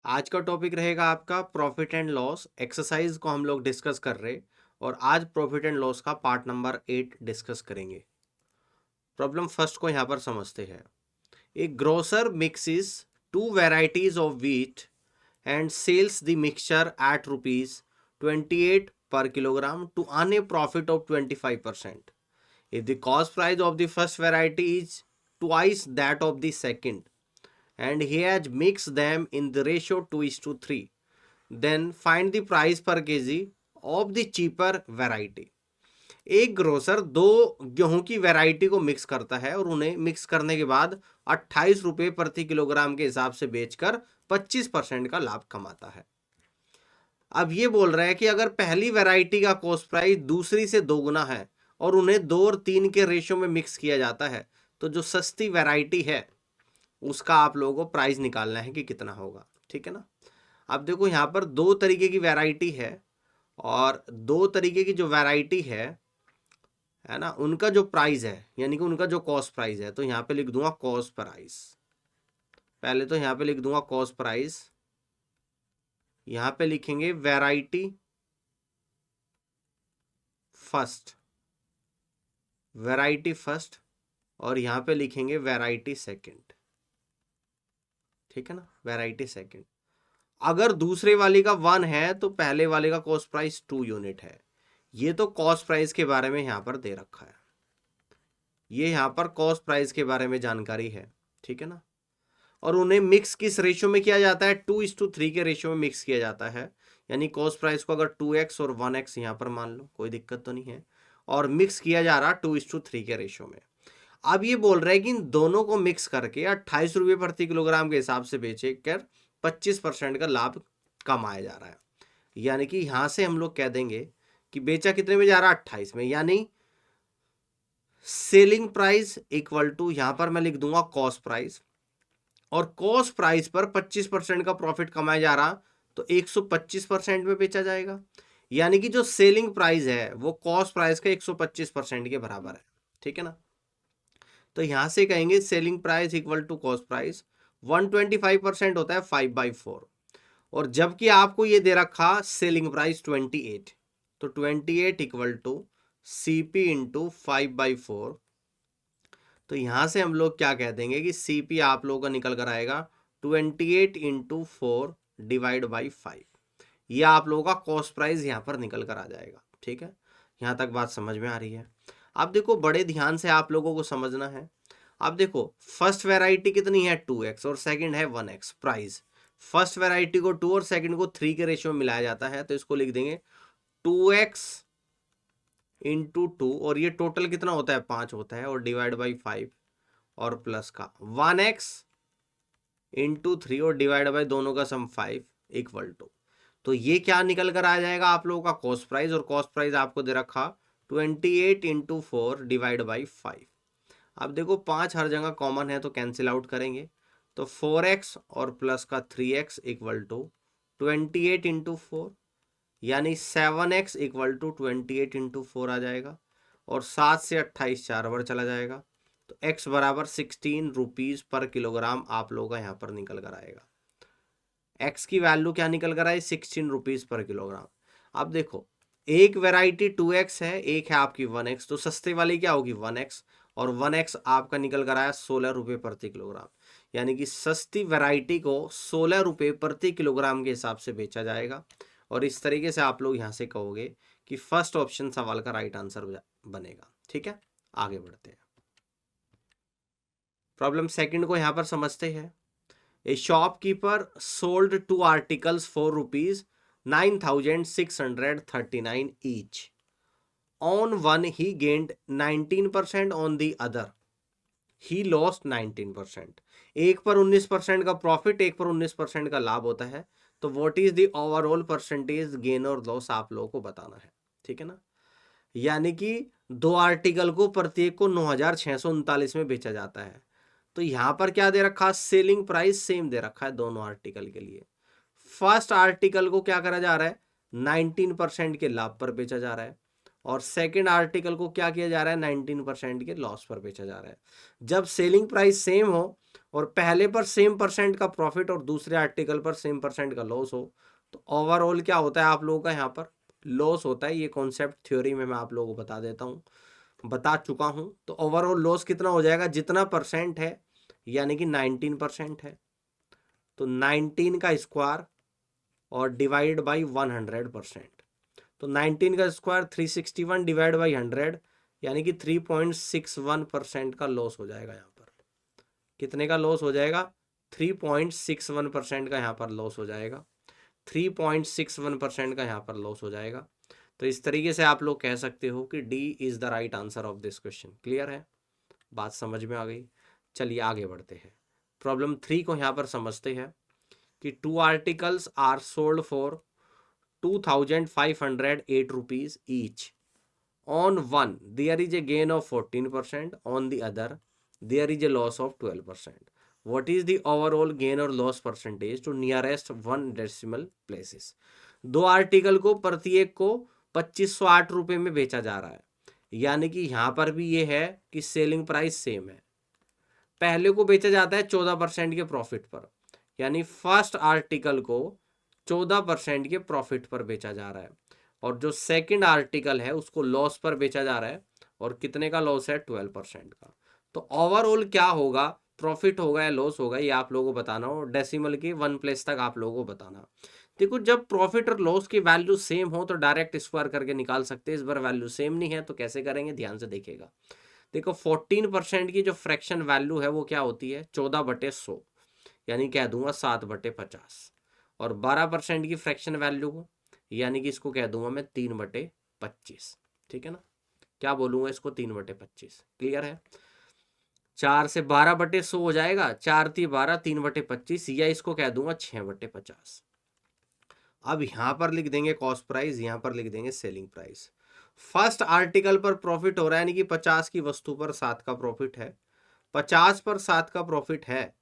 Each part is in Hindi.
आज का टॉपिक रहेगा आपका प्रॉफिट एंड लॉस। एक्सरसाइज को हम लोग डिस्कस कर रहे और आज प्रॉफिट एंड लॉस का पार्ट नंबर 8 डिस्कस करेंगे। प्रॉब्लम फर्स्ट को यहाँ पर समझते हैं। A grocer mixes two varieties of wheat and sells the mixture at ₹28 per kilogram to earn a profit of 25%. If the cost price of the first variety is twice that of the second, and he has mixed them in the ratio 2:3, then find the price per kg of the cheaper variety. एक ग्रोसर दो गेहूं की वैरायटी को मिक्स करता है और उन्हें मिक्स करने के बाद 28 रुपये प्रति किलोग्राम के हिसाब से बेचकर 25% का लाभ कमाता है। अब ये बोल रहा है कि अगर पहली वैरायटी का कॉस्ट प्राइस दूसरी से दोगुना है और उन्हें 2 और 3 के रेशियो में मिक्स किया जाता है, तो जो सस्ती वैरायटी है उसका आप लोगों को प्राइस निकालना है कि कितना होगा। ठीक है ना। अब देखो यहाँ पर दो तरीके की वैरायटी है और दो तरीके की जो वैरायटी है ना, उनका जो प्राइस है यानी कि उनका जो कॉस्ट प्राइस है, तो यहाँ पे लिख दूंगा कॉस्ट प्राइस। पहले तो यहाँ पे लिख दूंगा कॉस्ट प्राइस, यहाँ पे लिखेंगे वैरायटी फर्स्ट, वैरायटी फर्स्ट, और यहाँ पे लिखेंगे वैरायटी सेकंड। ठीक है ना, वैरायटी सेकंड। अगर दूसरे वाले का 1 है तो पहले वाले का कॉस्ट प्राइस 2 यूनिट है। ये तो कॉस्ट प्राइस के बारे में यहाँ पर दे रखा है, ये यहाँ पर कॉस्ट प्राइस के बारे में जानकारी है। ठीक है ना। और उन्हें मिक्स किस रेशियो में किया जाता है? 2:3 के रेशियो में मिक्स किया जाता है। यानी कॉस्ट प्राइस को अगर 2x और 1x यहाँ पर मान लो, कोई दिक्कत तो नहीं है, और मिक्स किया जा रहा 2:3 के रेशियो में। अब ये बोल रहा है कि इन दोनों को मिक्स करके 28 रुपये प्रति किलोग्राम के हिसाब से बेचे कर 25% का लाभ कमाया जा रहा है। यानी कि यहां से हम लोग कह देंगे कि बेचा कितने में जा रहा है? 28 में। यानी सेलिंग प्राइस इक्वल टू, यहां पर मैं लिख दूंगा कॉस्ट प्राइस, और कॉस्ट प्राइस पर 25% का प्रॉफिट कमाया जा रहा तो 125% में बेचा जाएगा। यानी कि जो सेलिंग प्राइस है वो कॉस्ट प्राइस का 125% के बराबर है। ठीक है ना। तो यहां से कहेंगे selling price equal to cost price, 125% होता है 5/4, और जबकि आपको ये दे रखा सेलिंग प्राइस 28, तो 28 इक्वल टू CP इंटू 5/4। तो यहां से हम लोग क्या कह देंगे कि CP आप लोगों का निकल कर आएगा 28 इंटू 4 डिवाइड बाई 5। यह आप लोगों का कॉस्ट प्राइस यहां पर निकल कर आ जाएगा। ठीक है, यहां तक बात समझ में आ रही है। अब देखो बड़े ध्यान से आप लोगों को समझना है। अब देखो फर्स्ट वैरायटी कितनी है? 2x और सेकंड है 1x। प्राइस फर्स्ट वैरायटी को 2 और सेकंड को 3 के रेशियो में मिलाया जाता है, तो इसको लिख देंगे 2x इंटू 2, और ये टोटल कितना होता है? 5 होता है, और डिवाइड बाई 5, और प्लस का 1x इंटू 3 और डिवाइड बाई दोनों का सम 5 इक्वल टू, तो ये क्या निकल कर आ जाएगा आप लोगों का? Cost price. और कॉस्ट प्राइस आपको दे रखा 28 इंटू 4 डिवाइड बाई 5। अब देखो 5 हर जगह कॉमन है तो कैंसिल आउट करेंगे, तो 4x और प्लस का 3x इक्वल टू 28 इंटू 4, यानी 7x इक्वल टू 28 इंटू 4 आ जाएगा, और 7 से 28 4 बार चला जाएगा, तो x बराबर 16 रुपीज पर किलोग्राम आप लोगों का यहाँ पर निकल कर आएगा। x की वैल्यू क्या निकल कर आई? 16 रुपीज पर किलोग्राम। अब देखो एक वेराइटी 2x है, एक है आपकी 1x, तो सस्ते वाली क्या होगी? 1x, और 1x आपका निकल कर आया 16 रुपये प्रति किलोग्राम। यानी कि सस्ती वैरायटी को 16 रुपये प्रति किलोग्राम के हिसाब से बेचा जाएगा। और इस तरीके से आप लोग यहाँ से कहोगे कि फर्स्ट ऑप्शन सवाल का राइट आंसर बनेगा। ठीक है, आगे बढ़ते हैं। प्रॉब्लम सेकंड को यहाँ पर समझते हैं। ए shopkeeper sold 2 articles for ₹9,639 each. On one he gained 19%, on the other he lost 19%. एक पर 19% का प्रॉफिट, एक पर 19% का लाभ होता है, तो what is the overall percentage gain और लॉस आप लोगों को बताना है। ठीक है ना। यानी कि 2 आर्टिकल को प्रत्येक को 9,639 में बेचा जाता है, तो यहां पर क्या दे रखा? सेलिंग प्राइस सेम दे रखा है दोनों आर्टिकल के लिए। फर्स्ट आर्टिकल को क्या करा जा रहा है? 19% के लाभ पर बेचा जा रहा है, और सेकंड आर्टिकल को क्या किया जा रहा है, 19% के लॉस पर बेचा जा रहा है। जब सेलिंग प्राइस सेम हो और पहले पर सेम परसेंट का प्रॉफिट और दूसरे आर्टिकल पर सेम परसेंट का लॉस हो, तो ओवरऑल क्या होता है आप लोगों का यहाँ पर लॉस होता है। ये कॉन्सेप्ट थ्योरी में मैं आप लोगों को बता चुका हूं। तो ओवरऑल लॉस कितना हो जाएगा, जितना परसेंट है यानी कि 19% है, तो 19 का स्क्वायर और डिवाइड बाई 100%। तो 19 का स्क्वायर 361 डिवाइड बाई 100 यानी कि 3.61% का लॉस हो जाएगा। यहाँ पर कितने का लॉस हो जाएगा, 3.61% का यहाँ पर लॉस हो जाएगा। 3.61% का यहाँ पर लॉस हो जाएगा। तो इस तरीके से आप लोग कह सकते हो कि D is the right answer of this question. Clear है, बात समझ में आ गई। चलिए आगे बढ़ते हैं। प्रॉब्लम 3 को यहाँ पर समझते हैं कि 2 articles are sold for 2508 rupees each. On one there is a gain of 14%, on the other there is a loss of 12%. What is the overall gain or loss percentage to nearest 1 decimal places? दो आर्टिकल को प्रत्येक को 2508 रुपए में बेचा जा रहा है, यानी कि यहां पर भी ये है कि सेलिंग प्राइस सेम है। पहले को बेचा जाता है 14% के प्रॉफिट पर, यानी फर्स्ट आर्टिकल को 14% के प्रॉफिट पर बेचा जा रहा है, और जो सेकंड आर्टिकल है उसको लॉस पर बेचा जा रहा है, और कितने का लॉस है, 12% का। तो ओवरऑल क्या होगा, प्रॉफिट होगा या लॉस होगा, ये आप लोगों को बताना, और डेसिमल के 1 प्लेस तक आप लोगों को बताना। देखो जब प्रॉफिट और लॉस की वैल्यू सेम हो तो डायरेक्ट स्क्वायर करके निकाल सकते हैं। इस बार वैल्यू सेम नहीं है तो कैसे करेंगे, ध्यान से देखिएगा। देखो 14% की जो फ्रैक्शन वैल्यू है वो क्या होती है, 14/100, यानी कह दूंगा 7/50। और 12% की फ्रैक्शन वैल्यू को यानी कि इसको कह दूंगा मैं 3/25। ठीक है ना, क्या बोलूंगा इसको, 3/25। क्लियर है, 4 से 12/100 हो जाएगा, 4 × 12 3/25, या इसको कह दूंगा 6/50। अब यहां पर लिख देंगे कॉस्ट प्राइस, यहां पर लिख देंगे सेलिंग प्राइस। फर्स्ट आर्टिकल पर प्रॉफिट हो रहा है, यानी कि 50 की वस्तु पर 7 का प्रॉफिट है। 50 पर 7 का प्रॉफिट है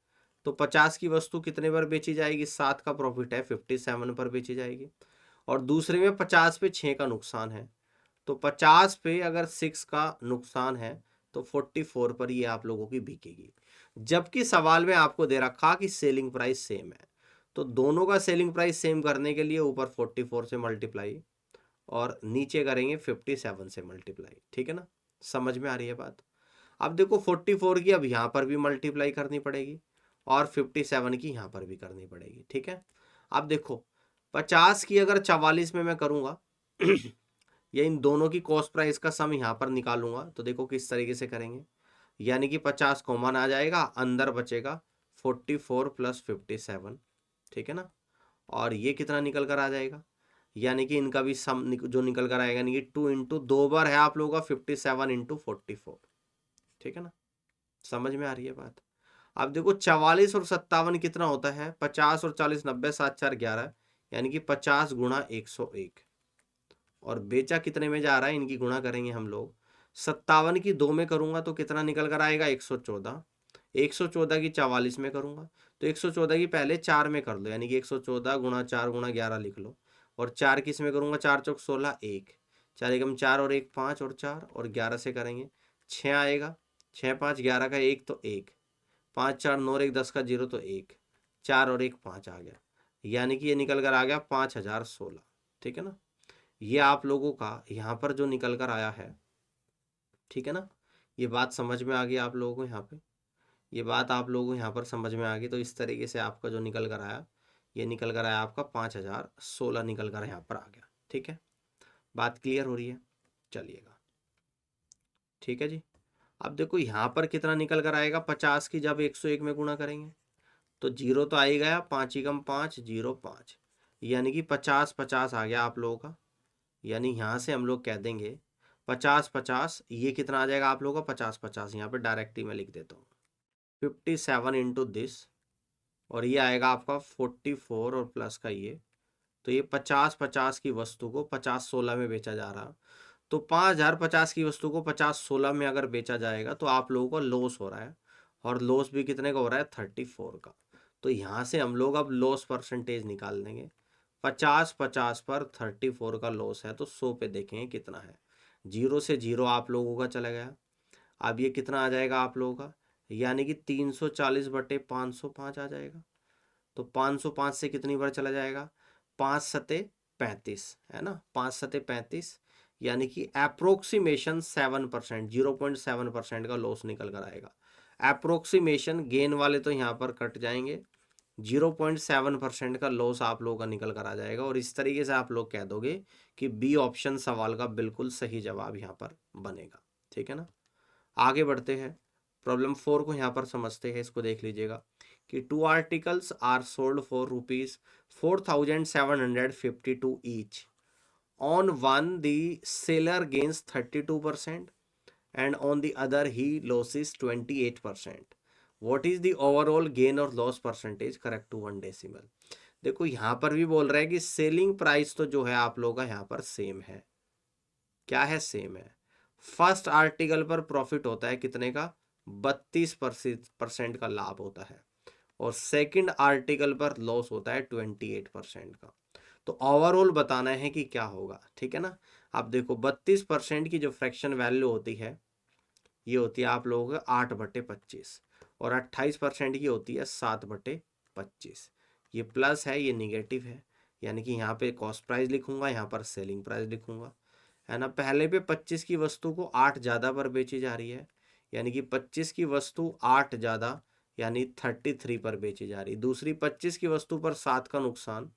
तो 50 की वस्तु कितने पर बेची जाएगी, 7 का प्रॉफिट है 57 पर बेची जाएगी। और दूसरे में 50 पे 6 का नुकसान है, तो 50 पे अगर 6 का नुकसान है तो 44 पर ये आप लोगों की बिकेगी। जबकि सवाल में आपको दे रखा कि सेलिंग प्राइस सेम है, तो दोनों का सेलिंग प्राइस सेम करने के लिए ऊपर 44 से मल्टीप्लाई और नीचे करेंगे 57 से मल्टीप्लाई। ठीक है ना, समझ में आ रही है बात। अब देखो 44 की अब यहाँ पर भी मल्टीप्लाई करनी पड़ेगी और 57 की यहाँ पर भी करनी पड़ेगी। ठीक है, अब देखो 50 की अगर 44 में मैं करूँगा या इन दोनों की कॉस्ट प्राइस का सम यहाँ पर निकालूंगा, तो देखो किस तरीके से करेंगे, यानी कि 50 कॉमन आ जाएगा, अंदर बचेगा 44 + 57। ठीक है ना, और ये कितना निकल कर आ जाएगा, यानी कि इनका भी सम जो निकल कर आएगा, यानी कि 2 × 2 बार है आप लोगों का 57 × 44। ठीक है ना, समझ में आ रही है बात। अब देखो 44 और 57 कितना होता है, 50 और 40 90 7 4 11, यानी कि 50 × 101। और बेचा कितने में जा रहा है, इनकी गुणा करेंगे हम लोग। 57 की 2 में करूंगा तो कितना निकल कर आएगा, 114। 114 की 44 में करूंगा तो 114 की पहले 4 में कर लो, यानी कि 114 × 4 × 11 लिख लो। और 4 किस में करूंगा, 4 × 4 = 16, 1 4 एकम 4 और 1 5 और 4 और 11 से करेंगे 6 आएगा, 6 5 11 का 1 तो 1, 5 4 9 1 10 का 0 तो 1, 4 और 1 5 आ गया, यानी कि ये निकल कर आ गया 5016। ठीक है ना, ये आप लोगों का यहाँ पर जो निकल कर आया है। ठीक है ना, ये बात समझ में आ गई आप लोगों को, यहाँ पे ये बात आप लोगों को यहाँ पर समझ में आ गई। तो इस तरीके से आपका जो निकल कर आया, ये निकल कर आया आपका 5016 निकल कर यहाँ पर आ गया। ठीक है, बात क्लियर हो रही है, चलिएगा। ठीक है जी, अब देखो यहाँ पर कितना निकल कर आएगा, 50 की जब 101 में गुणा करेंगे तो 0 तो आ ही गया, 5 एकम 5 0 5, यानी कि 50 50 आ गया आप लोगों का। यानी यहाँ से हम लोग कह देंगे 50 50, ये कितना आ जाएगा आप लोगों का, 50 50 यहाँ पे डायरेक्ट ही मैं लिख देता हूँ 57 × दिस, और ये आएगा आपका 44 और प्लस का ये, तो ये 50 50 की वस्तु को 5016 में बेचा जा रहा, तो 5050 की वस्तु को 5016 में अगर बेचा जाएगा तो आप लोगों को लॉस हो रहा है, और लॉस भी कितने का हो रहा है, 34 का। तो यहाँ से हम लोग अब लॉस परसेंटेज निकाल देंगे। 50 50 पर 34 का लॉस है तो 100 पे देखेंगे कितना है, जीरो से जीरो आप लोगों का चला गया। अब ये कितना आ जाएगा आप लोगों का, यानी कि 340/505 आ जाएगा। तो 505 से कितनी बार चला जाएगा, 5×7=35 है ना, 5×7=35, यानी कि अप्रोक्सीमेशन 7%, 0.7% का लॉस निकल कर आएगा। अप्रोक्सीमेशन गेन वाले तो यहाँ पर कट जाएंगे, 0.7% का लॉस आप लोगों का निकल कर आ जाएगा। और इस तरीके से आप लोग कह दोगे कि बी ऑप्शन सवाल का बिल्कुल सही जवाब यहाँ पर बनेगा। ठीक है ना, आगे बढ़ते हैं, प्रॉब्लम 4 को यहाँ पर समझते हैं। इसको देख लीजिएगा कि 2 articles are sold for ₹4,752 each. On one the seller gains 32% and on the other he loses 28%. What is the overall gain or loss percentage? correct to 1 decimal। देखो यहाँ पर भी बोल रहा है कि सेलिंग प्राइस तो जो है आप लोगों का यहाँ पर सेम है। क्या है, सेम है। फर्स्ट आर्टिकल पर प्रॉफिट होता है कितने का, 32% का लाभ होता है, और सेकंड आर्टिकल पर लॉस होता है 28% का। तो ओवरऑल बताना है कि क्या होगा। ठीक है ना, आप देखो 32% की जो फ्रैक्शन वैल्यू होती है ये होती है आप लोगों का 8/25, और 28% की होती है 7/25। ये प्लस है, ये निगेटिव है, यानी कि यहाँ पे कॉस्ट प्राइस लिखूंगा, यहाँ पर सेलिंग प्राइस लिखूंगा, है ना। पहले पे 25 की वस्तु को 8 ज़्यादा पर बेची जा रही है, यानी कि 25 की वस्तु 8 ज़्यादा यानी 33 पर बेची जा रही। दूसरी 25 की वस्तु पर 7 का नुकसान,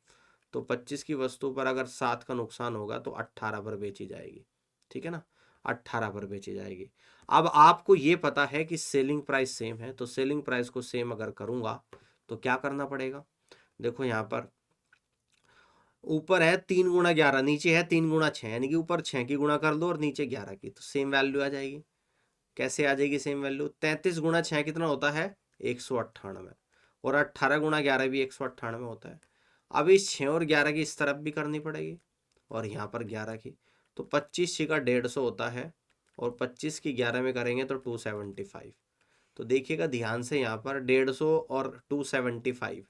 तो 25 की वस्तु पर अगर 7 का नुकसान होगा तो 18 पर बेची जाएगी। ठीक है ना, 18 पर बेची जाएगी। अब आपको ये पता है कि सेलिंग प्राइस सेम है, तो सेलिंग प्राइस को सेम अगर करूंगा तो क्या करना पड़ेगा। देखो यहाँ पर ऊपर है 3×11, नीचे है 3×6, यानी कि ऊपर 6 की गुणा कर दो और नीचे 11 की, तो सेम वैल्यू आ जाएगी। कैसे आ जाएगी सेम वैल्यू, 33×6 कितना होता है, 198, और 18×11 भी 198 होता है। अब इस 6 और 11 की इस तरफ भी करनी पड़ेगी, और यहाँ पर 11 की, तो 25 का 150 होता है, और 25 की 11 में करेंगे तो 275। तो देखिएगा ध्यान से, यहाँ पर 150 और 275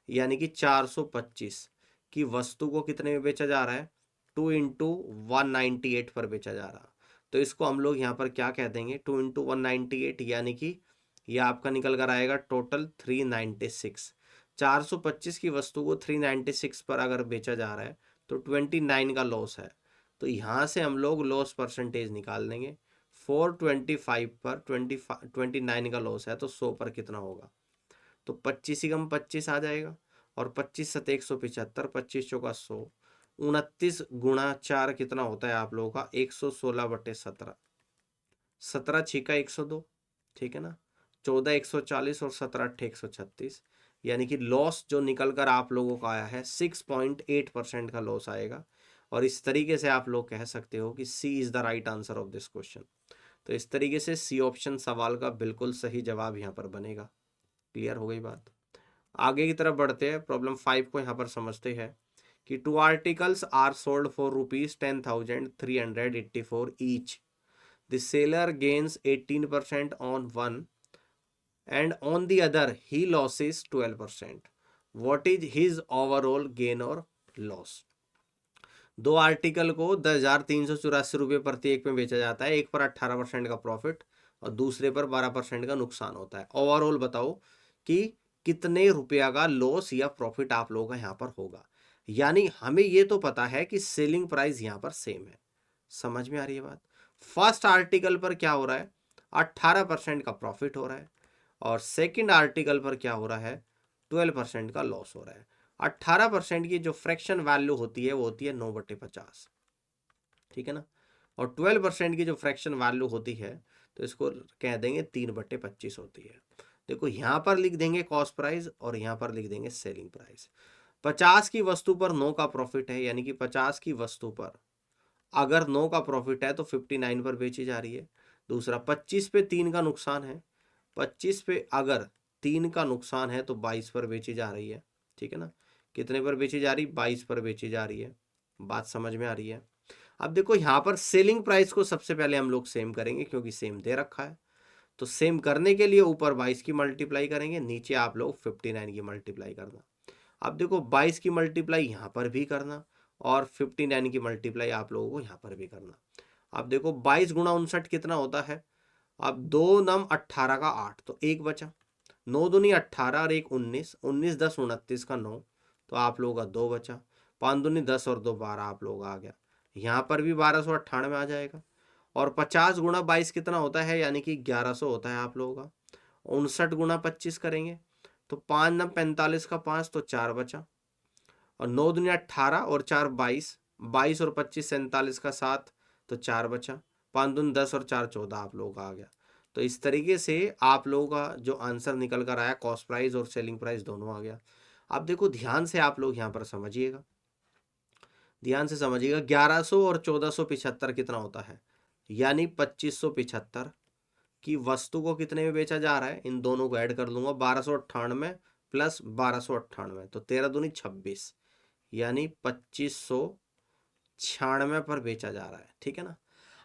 यानी कि 425 की वस्तु को कितने में बेचा जा रहा है, 2×198 पर बेचा जा रहा। तो इसको हम लोग यहाँ पर क्या कह देंगे, 2×198, यानी कि यह आपका निकल कर आएगा टोटल 396। 425 की वस्तु को 396 पर अगर बेचा जा रहा है तो 29 का लॉस है। तो यहाँ से हम लोग लॉस परसेंटेज निकाल देंगे। 425 पर 29 का लॉस है, तो 100 पर कितना होगा, तो 25 ही कम 25 आ जाएगा, और 25×7 175, 25 चौका 100, 29×4 कितना होता है आप लोगों का, 116/17, 17×6 102, ठीक है ना, 14 140 और 17×8 136, यानी कि लॉस जो निकल कर आप लोगों का आया है 6.8% का लॉस आएगा। और इस तरीके से आप लोग कह सकते हो कि C is the right answer of this question. तो इस तरीके से सी ऑप्शन सवाल का बिल्कुल सही जवाब यहाँ पर बनेगा। क्लियर हो गई बात। आगे की तरफ बढ़ते हैं, प्रॉब्लम 5 को यहाँ पर समझते हैं कि 2 articles are sold for ₹10,384 each. The seller gains 18% on one and on the other he loses 12%. What is his overall gain or loss? 2 article को 10,384 रुपये प्रति एक में बेचा जाता है, एक पर 18% का प्रॉफिट और दूसरे पर 12% का नुकसान होता है। ओवरऑल बताओ कि कितने रुपया का लॉस या प्रॉफिट आप लोगों का यहाँ पर होगा। यानी हमें ये तो पता है कि सेलिंग प्राइस यहाँ पर सेम है। समझ में आ रही है बात। फर्स्ट आर्टिकल पर क्या हो रहा है, 18% का प्रॉफिट हो रहा है, और सेकंड आर्टिकल पर क्या हो रहा है, 12% का लॉस हो रहा है। 18% की जो फ्रैक्शन वैल्यू होती है वो होती है 9/50, ठीक है ना, और 12% की जो फ्रैक्शन वैल्यू होती है तो इसको कह देंगे 3/25 होती है। देखो यहाँ पर लिख देंगे कॉस्ट प्राइस और यहाँ पर लिख देंगे सेलिंग प्राइस। 50 की वस्तु पर 9 का प्रॉफिट है, यानी कि 50 की वस्तु पर अगर 9 का प्रॉफिट है तो 59 पर बेची जा रही है। दूसरा 25 पे 3 का नुकसान है, 25 पे अगर 3 का नुकसान है तो 22 पर बेची जा रही है, ठीक है ना। कितने पर बेची जा रही, 22 पर बेची जा रही है। बात समझ में आ रही है। अब देखो यहाँ पर सेलिंग प्राइस को सबसे पहले हम लोग सेम करेंगे क्योंकि सेम दे रखा है। तो सेम करने के लिए ऊपर 22 की मल्टीप्लाई करेंगे, नीचे आप लोग 59 की मल्टीप्लाई करना। अब देखो 22 की मल्टीप्लाई यहाँ पर भी करना और 59 की मल्टीप्लाई आप लोगों को यहाँ पर भी करना। अब देखो 22 गुणा 59 कितना होता है, अब 2 नम 18 का 8, तो 1 बचा, 9 दूनी 18 और 1 19, 19 10 29 का 9, तो आप लोगों का 2 बचा, 5 दूनी 10 और 2 12 आप लोगों का आ गया। यहाँ पर भी 1298 आ जाएगा। और 50 गुणा 22 कितना होता है, यानी कि 1100 होता है आप लोगों का। 59 गुणा 25 करेंगे तो 5 नम 45 का 5, तो 4 बचा, और 9 दूनी 18 और 4 22, 22 और 25 47 का 7, तो 4 बचा, 5 दूनी 10 और 4 14 आप लोगों का आ गया। तो इस तरीके से आप लोगों का जो आंसर निकल कर आया, कॉस्ट प्राइस और सेलिंग प्राइस दोनों आ गया। अब देखो ध्यान से आप लोग यहाँ पर समझिएगा, ध्यान से समझिएगा, 1100 और 1475 कितना होता है, यानी 2575 की वस्तु को कितने में बेचा जा रहा है, इन दोनों को ऐड कर लूंगा, 1298 प्लस 1298, तो 13 दूनी 26, यानी 2596 पर बेचा जा रहा है, ठीक है ना।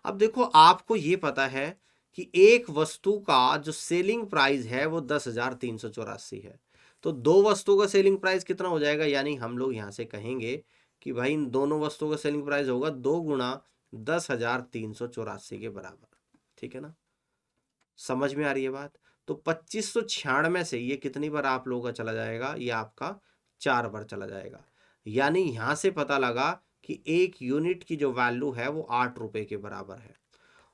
अब देखो आपको ये पता है कि एक वस्तु का जो सेलिंग प्राइस है वो 10,384 है, तो दो वस्तु का सेलिंग प्राइस कितना हो जाएगा, यानी हम लोग यहाँ से कहेंगे कि भाई इन दोनों वस्तुओं का सेलिंग प्राइस होगा 2 गुणा 10,384 के बराबर, ठीक है ना। समझ में आ रही है बात। तो 2596 से ये कितनी बार आप लोगों का चला जाएगा, ये आपका 4 बार चला जाएगा। यानी यहां से पता लगा कि एक यूनिट की जो वैल्यू है वो 8 रुपए के बराबर है,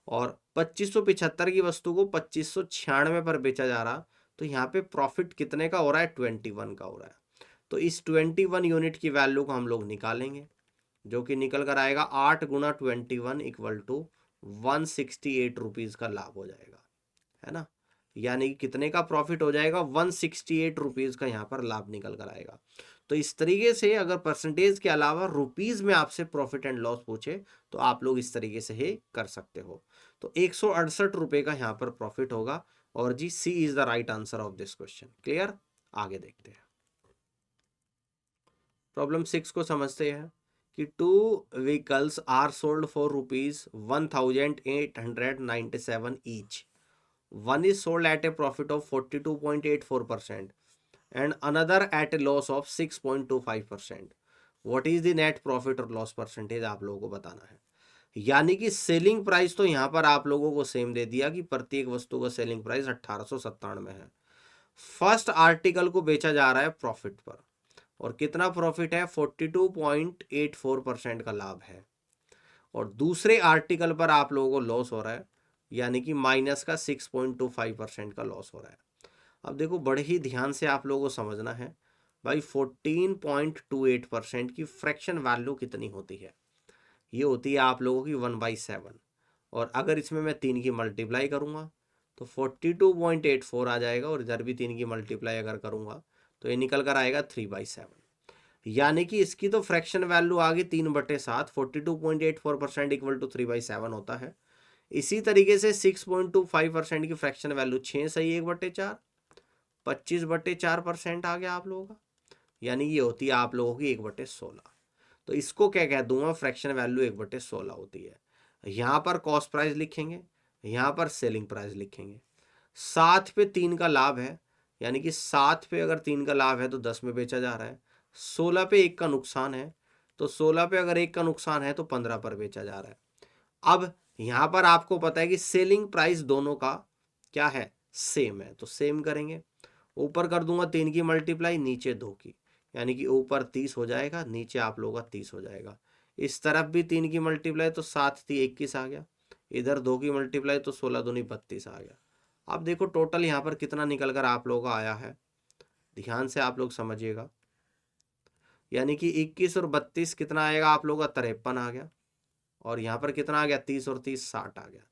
और 2575 की वस्तु को 2596 पर बेचा जा रहा, तो यहाँ पे प्रॉफिट कितने का हो रहा है, 21 का हो रहा है। तो इस 21 यूनिट की वैल्यू को हम लोग निकालेंगे, जो कि निकल कर आएगा 8 गुणा 21 इक्वल टू 168 रुपीज का लाभ हो जाएगा, है ना। यानी कि कितने का प्रॉफिट हो जाएगा, 168 रुपीज का यहाँ पर लाभ निकल कर आएगा। तो इस तरीके से अगर परसेंटेज के अलावा रुपीज में आपसे प्रॉफिट एंड लॉस पूछे तो आप लोग इस तरीके से ही कर सकते हो। तो 168 रुपए का यहाँ पर प्रॉफिट होगा, और जी C is the right answer of this question. Clear, आगे देखते हैं। प्रॉब्लम 6 को समझते हैं कि 2 vehicles are sold for ₹1,897 each. One is sold at a profit of 42.84% and another at a loss of 6.25%. What is the net profit और लॉस परसेंटेज आप लोगों को बताना है। यानी कि सेलिंग प्राइस तो यहाँ पर आप लोगों को सेम दे दिया कि प्रत्येक वस्तु का सेलिंग प्राइस 1897 है। फर्स्ट आर्टिकल को बेचा जा रहा है प्रॉफिट पर, और कितना प्रॉफिट है, 42.84% का लाभ है, और दूसरे आर्टिकल पर आप लोगों को लॉस हो रहा है, यानी कि माइनस का 6.25% का लॉस हो रहा है। अब देखो बड़े ही ध्यान से आप लोगों को समझना है भाई, 14.28% की फ्रैक्शन वैल्यू कितनी होती है, ये होती है आप लोगों की 1/7, और अगर इसमें मैं 3 की मल्टीप्लाई करूंगा तो 42.84 आ जाएगा, और इधर भी 3 की मल्टीप्लाई अगर करूंगा तो ये निकल कर आएगा 3/7। यानी कि इसकी तो फ्रैक्शन वैल्यू आ गई 3/7, 42.84% इक्वल टू 3/7 होता है। इसी तरीके से 6.25% की फ्रैक्शन वैल्यू 6 सही 1/4, 25/4% आ गया आप लोगों का, यानी ये होती है आप लोगों की 1/16। तो इसको क्या कह दूंगा, फ्रैक्शन वैल्यू 1/16 होती है। यहाँ पर कॉस्ट प्राइस लिखेंगे, यहाँ पर सेलिंग प्राइस लिखेंगे। 7 पे 3 का लाभ है, यानी कि 7 पे अगर 3 का लाभ है तो 10 में बेचा जा रहा है। 16 पे 1 का नुकसान है, तो 16 पे अगर 1 का नुकसान है तो 15 पर बेचा जा रहा है। अब यहां पर आपको पता है कि सेलिंग प्राइस दोनों का क्या है, सेम है, तो सेम करेंगे। ऊपर कर दूंगा 3 की मल्टीप्लाई, नीचे 2 की, यानी कि ऊपर 30 हो जाएगा, नीचे आप लोगों का 30 हो जाएगा। इस तरफ भी 3 की मल्टीप्लाई तो 7 थी 21 आ गया, इधर 2 की मल्टीप्लाई तो 16 दूनी 32 आ गया। अब देखो टोटल यहाँ पर कितना निकल कर आप लोगों का आया है, ध्यान से आप लोग समझिएगा। यानी कि 21 और 32 कितना आएगा आप लोगों का, 53 आ गया, और यहाँ पर कितना आ गया, 30 और 30 60 आ गया।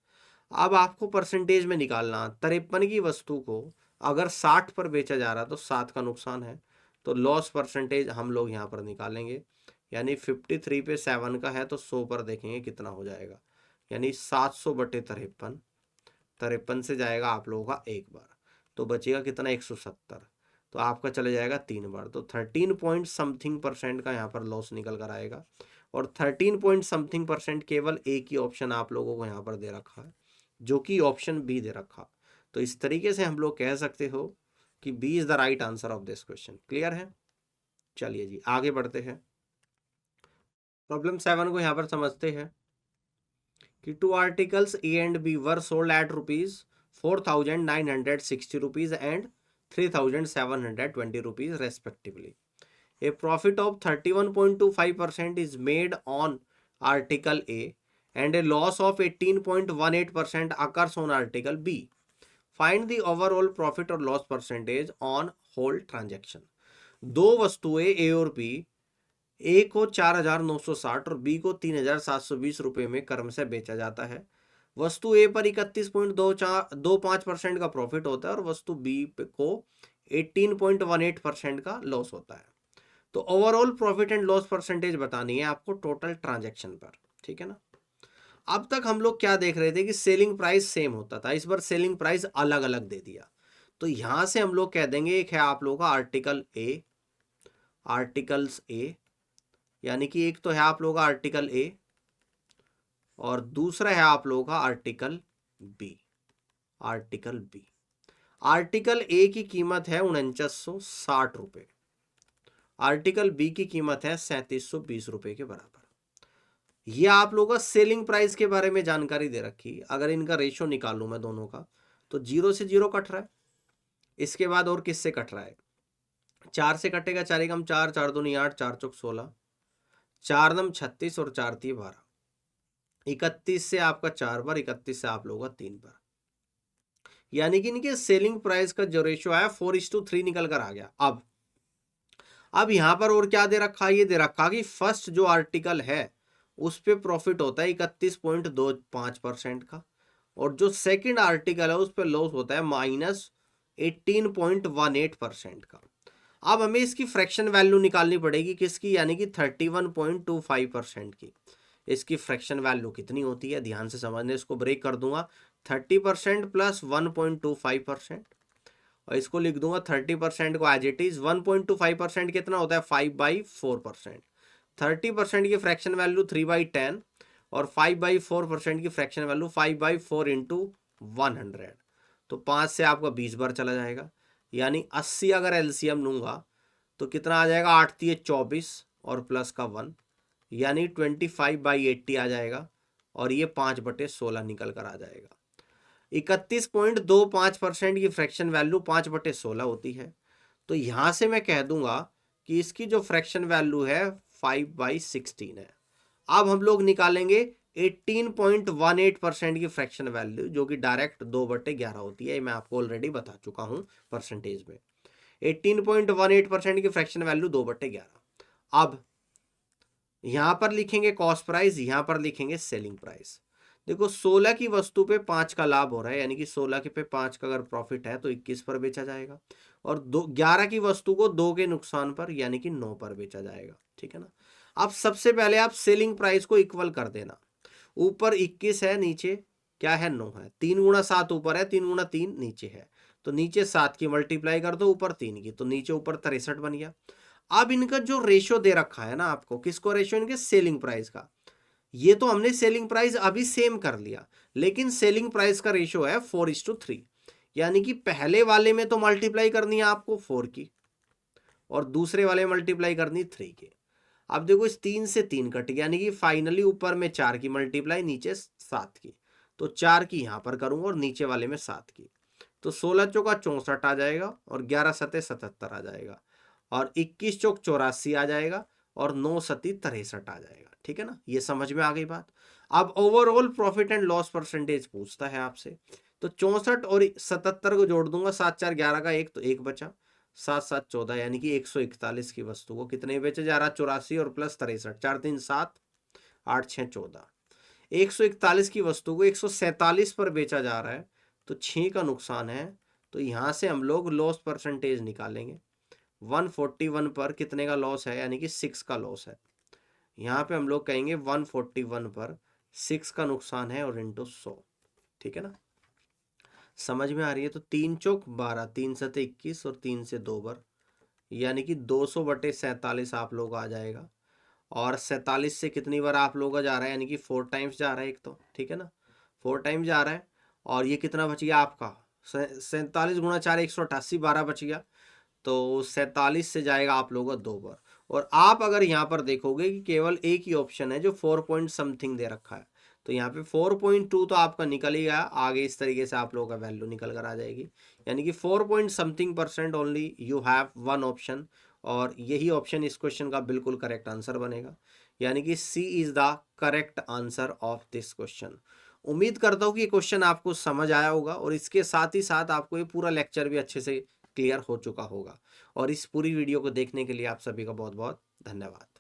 अब आपको परसेंटेज में निकालना, 53 की वस्तु को अगर 60 पर बेचा जा रहा तो 7 का नुकसान है, तो लॉस परसेंटेज हम लोग यहाँ पर निकालेंगे। यानी 53 पे 7 का है तो 100 पर देखेंगे कितना हो जाएगा, यानी 700/53, 53 से जाएगा आप लोगों का एक बार, तो बचेगा कितना 170, तो आपका चले जाएगा 3 बार, तो 13 पॉइंट समथिंग % का यहाँ पर लॉस निकल कर आएगा। और 13 पॉइंट समथिंग % केवल एक ही ऑप्शन आप लोगों को यहाँ पर दे रखा है, जो कि ऑप्शन बी दे रखा। तो इस तरीके से हम लोग कह सकते हो कि B is the right answer of this question. Clear है, चलिए जी आगे बढ़ते हैं। प्रॉब्लम 7 को यहाँ पर समझते हैं कि 2 articles A and B were sold at ₹4,960 and 3,720 rupees respectively. A profit of 31.25% is made on article A and a loss of 18.18% occurs on article B. Find the overall profit or loss percentage on whole transaction. दो वस्तुएं ए और बी, ए को 4,960 और बी को 3,720 रुपये में क्रम से बेचा जाता है। वस्तु ए पर 31.25% का प्रॉफिट होता है और वस्तु बी को 18.18% का लॉस होता है। तो overall profit and loss percentage बतानी है आपको टोटल ट्रांजैक्शन पर, ठीक है ना। अब तक हम लोग क्या देख रहे थे कि सेलिंग प्राइस सेम होता था, इस बार सेलिंग प्राइस अलग अलग दे दिया। तो यहां से हम लोग कह देंगे एक है आप लोगों का आर्टिकल ए, आर्टिकल्स ए, यानी कि एक तो है आप लोगों का आर्टिकल ए और दूसरा है आप लोगों का article B. Article B, article A की कीमत है 4960 रुपये, आर्टिकल बी की कीमत है 3720 रुपये के बराबर। ये आप लोगों का सेलिंग प्राइस के बारे में जानकारी दे रखी। अगर इनका रेशो निकालूं मैं दोनों का, तो 0 से 0 कट रहा है, इसके बाद और किससे कट रहा है, 4 से कटेगा, 4 एकम 4, 4 दूनी 8, 4 चौक 16, 4 नम 36 और 4 3 12, 31 से आपका 4 बार, 31 से आप लोगों का 3 बार, यानी कि इनके सेलिंग प्राइस का जो रेशो है 4:3 निकल कर आ गया। अब यहां पर और क्या दे रखा है, ये दे रखा कि फर्स्ट जो आर्टिकल है उस पे प्रॉफिट होता है 31.25% का, और जो सेकंड आर्टिकल है उस पे लॉस होता है -18.18% का। अब हमें इसकी फ्रैक्शन वैल्यू निकालनी पड़ेगी किसकी, यानी कि 31.25% की। इसकी फ्रैक्शन वैल्यू कितनी होती है, ध्यान से समझने, इसको ब्रेक कर दूंगा, 30% प्लस 1.25%, और इसको लिख दूंगा 30% को एज इट इज। 1.25% कितना होता है, 5/4%। 30% की फ्रैक्शन वैल्यू 3/10 और 5/4% की फ्रैक्शन वैल्यू 5/4 इंटू 100, तो 5 से आपका 20 बार चला जाएगा, यानी 80 अगर एलसीएम लूंगा तो कितना आ जाएगा, 8 × 24 और प्लस का 1, यानी 25/80 आ जाएगा, और ये 5/16 निकल कर आ जाएगा। 31.25% की फ्रैक्शन वैल्यू 5/16 होती है, तो यहां से मैं कह दूंगा कि इसकी जो फ्रैक्शन वैल्यू है 5/16 है। अब हम लोग निकालेंगे 18.18% की फ्रैक्शन वैल्यू, जो कि डायरेक्ट 2/11 होती है, मैं आपको ऑलरेडी बता चुका हूं परसेंटेज में। 18.18% की फ्रैक्शन वैल्यू 2/11। अब यहां पर लिखेंगे कॉस्ट प्राइस, यहां पर लिखेंगे सेलिंग प्राइस। देखो 16 की वस्तु पे 5 का लाभ हो रहा है, यानी कि 16 के पे 5 का अगर प्रॉफिट है तो 21 पर बेचा जाएगा, और 11 की वस्तु को 2 के नुकसान पर यानी कि 9 पर बेचा जाएगा, ठीक है ना। अब सबसे पहले आप सेलिंग प्राइस को इक्वल कर देना, ऊपर 21 है, नीचे क्या है, 9 है, 3 × 7 ऊपर है, 3 × 3 नीचे है, तो नीचे 7 की मल्टीप्लाई कर दो, ऊपर 3 की, तो नीचे ऊपर 63 बन गया। अब इनका जो रेशो दे रखा है ना आपको, किसको रेशो, इनके सेलिंग प्राइस का, ये तो हमने सेलिंग प्राइस अभी सेम कर लिया, लेकिन सेलिंग प्राइस का रेशो है 4:3, यानी कि पहले वाले में तो मल्टीप्लाई करनी है आपको 4 की और दूसरे वाले मल्टीप्लाई करनी 3 की। अब देखो इस 3 से 3 कट गया, यानी कि फाइनली ऊपर में 4 की मल्टीप्लाई, नीचे 7 की, तो 4 की यहां पर करूंगा और नीचे वाले में 7 की, तो 16 चौका 64 आ जाएगा और 11 सते 77 आ जाएगा, और 21 चौक 84 आ जाएगा, और 9 सती 63 आ जाएगा, ठीक है ना। ये समझ में आ गई बात। अब overall profit and loss percentage पूछता है आपसे, तो 64 और 77 को जोड़ दूंगा, 7 4 11 का 1, तो 1 बचा, 7 7 14, यानी कि 141 की वस्तु को कितने बेचे जा रहा, 84 और प्लस 63, 4 3 7, 8 6 14, 141 की वस्तु को 147 पर बेचा जा रहा है, तो 6 का नुकसान है, तो यहां से हम लोग लॉस परसेंटेज निकालेंगे। 141 पर कितने का लॉस है, यानी कि 6 का लॉस है, यहाँ पे हम लोग कहेंगे 141 पर 6 का नुकसान है और इंटू 100, ठीक है ना, समझ में आ रही है। तो 3 चौक 12, 3 सते 21 और 3 से 2 बार, यानी कि 200/47 आप लोग आ जाएगा, और 47 से कितनी बार आप लोगों का जा रहा है, यानी कि 4 टाइम्स जा रहा है एक तो, ठीक है ना, 4 टाइम्स जा रहा है, और ये कितना बच गया आपका 47 × 4 188, 12 बच गया, तो 47 से जाएगा आप लोगों का 2 बार। और आप अगर यहाँ पर देखोगे कि केवल एक ही ऑप्शन है जो 4 पॉइंट समथिंग दे रखा है, तो यहाँ पे 4.2 तो आपका निकल ही गया, आगे इस तरीके से आप लोगों का वैल्यू निकल कर आ जाएगी, यानी कि 4 point something % only you have one option, और यही ऑप्शन इस क्वेश्चन का बिल्कुल करेक्ट आंसर बनेगा, यानी कि C is the correct answer of this question. उम्मीद करता हूँ कि ये क्वेश्चन आपको समझ आया होगा, और इसके साथ ही साथ आपको ये पूरा लेक्चर भी अच्छे से क्लियर हो चुका होगा, और इस पूरी वीडियो को देखने के लिए आप सभी का बहुत बहुत धन्यवाद।